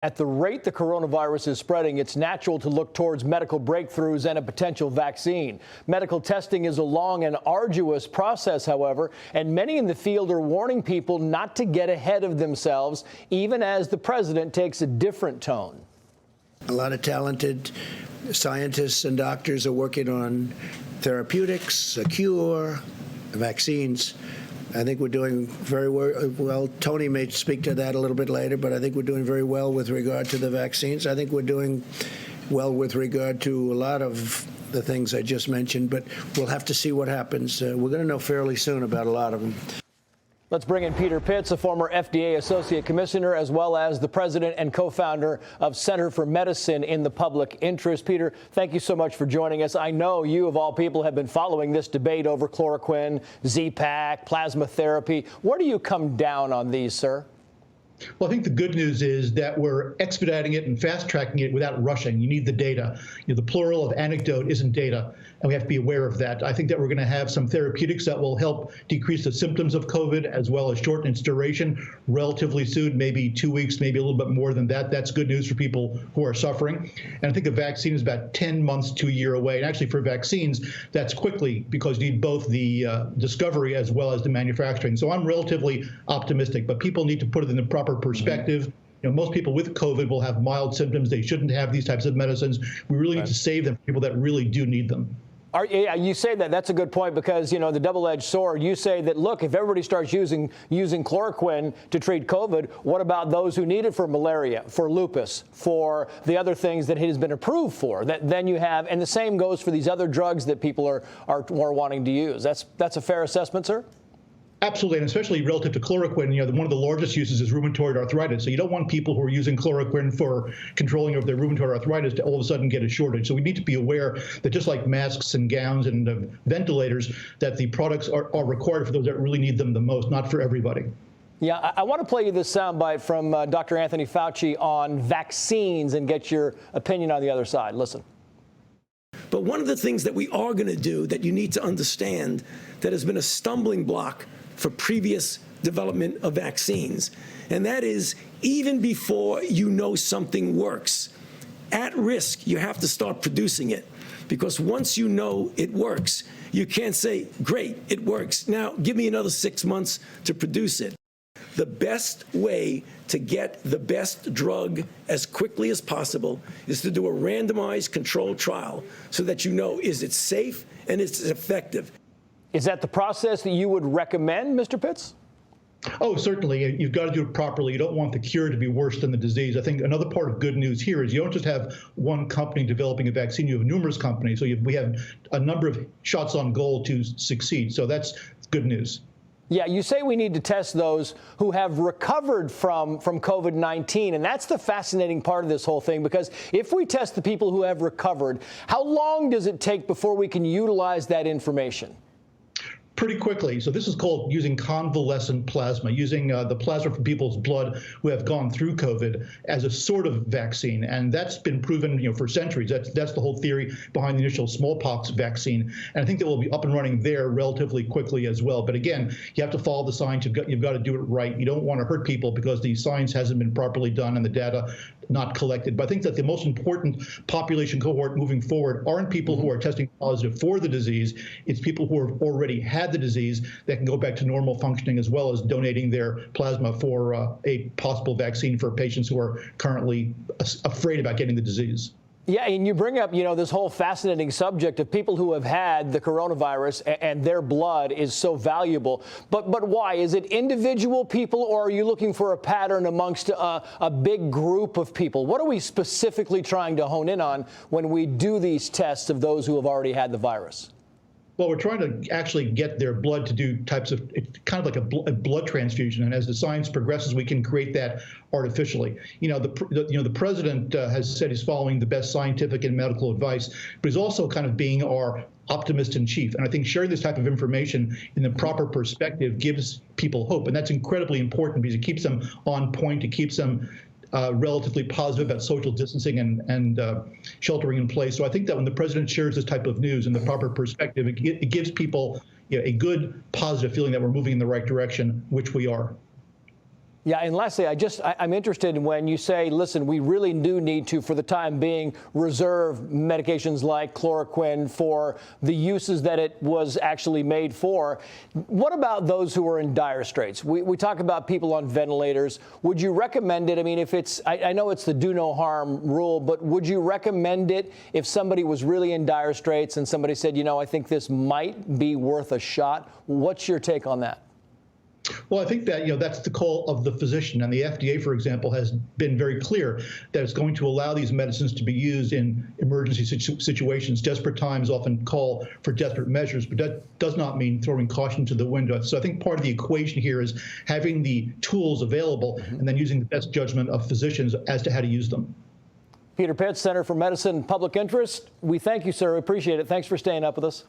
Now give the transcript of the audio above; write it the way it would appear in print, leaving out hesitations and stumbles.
At the rate the coronavirus is spreading, it's natural to look towards medical breakthroughs and a potential vaccine. Medical testing is a long and arduous process, however, and many in the field are warning people not to get ahead of themselves, even as the president takes a different tone. A lot of talented scientists and doctors are working on therapeutics, a cure, vaccines. I think we're doing very well. Tony may speak to that a little bit later, but I think we're doing very well with regard to the vaccines. I think we're doing well with regard to a lot of the things I just mentioned, but we'll have to see what happens. We're going to know fairly soon about a lot of them. Let's bring in Peter Pitts, a former FDA Associate Commissioner, as well as the president and co-founder of Center for Medicine in the Public Interest. Peter, thank you so much for joining us. I know you, of all people, have been following this debate over chloroquine, Z-Pak, plasma therapy. Where do you come down on these, sir? Well, I think the good news is that we're expediting it and fast-tracking it without rushing. You need the data. The plural of anecdote isn't data, and we have to be aware of that. I think that we're going to have some therapeutics that will help decrease the symptoms of COVID as well as shorten its duration relatively soon, maybe 2 weeks, maybe a little bit more than that. That's good news for people who are suffering. And I think a vaccine is about 10 months to a year away. And actually for vaccines, that's quickly because you need both the discovery as well as the manufacturing. So I'm relatively optimistic, but people need to put it in the proper perspective. Most people with COVID will have mild symptoms. They shouldn't have these types of medicines. We really need to save them for people that really do need them. You say that. That's a good point because, the double-edged sword, you say that, look, if everybody starts using chloroquine to treat COVID, what about those who need it for malaria, for lupus, for the other things that it has been approved for? Then you have, and the same goes for these other drugs that people are more wanting to use. That's a fair assessment, sir? Absolutely, and especially relative to chloroquine, one of the largest uses is rheumatoid arthritis. So you don't want people who are using chloroquine for controlling of their rheumatoid arthritis to all of a sudden get a shortage. So we need to be aware that just like masks and gowns and ventilators, that the products are required for those that really need them the most, not for everybody. Yeah, I want to play you this soundbite from Dr. Anthony Fauci on vaccines and get your opinion on the other side. Listen. But one of the things that we are going to do that you need to understand that has been a stumbling block for previous development of vaccines, and that is even before you know something works, at risk, you have to start producing it. Because once you know it works, you can't say, great, it works. Now, give me another 6 months to produce it. The best way to get the best drug as quickly as possible is to do a randomized controlled trial so that you know, is it safe and is it effective? Is that the process that you would recommend, Mr. Pitts? Oh, certainly. You've got to do it properly. You don't want the cure to be worse than the disease. I think another part of good news here is you don't just have one company developing a vaccine. You have numerous companies. So we have a number of shots on goal to succeed. So that's good news. Yeah, you say we need to test those who have recovered from COVID-19, and that's the fascinating part of this whole thing, because if we test the people who have recovered, how long does it take before we can utilize that information? Pretty quickly. So this is called using convalescent plasma, using the plasma from people's blood who have gone through COVID as a sort of vaccine. And that's been proven, for centuries. That's the whole theory behind the initial smallpox vaccine. And I think that we'll be up and running there relatively quickly as well. But again, you have to follow the science. You've got to do it right. You don't want to hurt people because the science hasn't been properly done and the data not collected. But I think that the most important population cohort moving forward aren't people who are testing positive for the disease. It's people who have already had the disease that can go back to normal functioning, as well as donating their plasma for a possible vaccine for patients who are currently afraid about getting the disease. Yeah, and you bring up, this whole fascinating subject of people who have had the coronavirus and their blood is so valuable. But why? Is it individual people, or are you looking for a pattern amongst a big group of people? What are we specifically trying to hone in on when we do these tests of those who have already had the virus? Well, we're trying to actually get their blood to do types of, it's kind of like a blood transfusion. And as the science progresses, we can create that artificially. The president has said he's following the best scientific and medical advice, but he's also kind of being our optimist in chief. And I think sharing this type of information in the proper perspective gives people hope. And that's incredibly important because it keeps them on point. It keeps them relatively positive about social distancing and sheltering in place. So I think that when the president shares this type of news in the proper perspective, it gives people a good, positive feeling that we're moving in the right direction, which we are. Yeah, and lastly, I'm interested in when you say, listen, we really do need to, for the time being, reserve medications like chloroquine for the uses that it was actually made for. What about those who are in dire straits? We talk about people on ventilators. Would you recommend it? I mean, if it's, I know it's the do no harm rule, but would you recommend it if somebody was really in dire straits and somebody said, you know, I think this might be worth a shot? What's your take on that? Well, I think that, that's the call of the physician. And the FDA, for example, has been very clear that it's going to allow these medicines to be used in emergency situations. Desperate times often call for desperate measures, but that does not mean throwing caution to the window. So I think part of the equation here is having the tools available and then using the best judgment of physicians as to how to use them. Peter Pitts, Center for Medicine and Public Interest. We thank you, sir. We appreciate it. Thanks for staying up with us.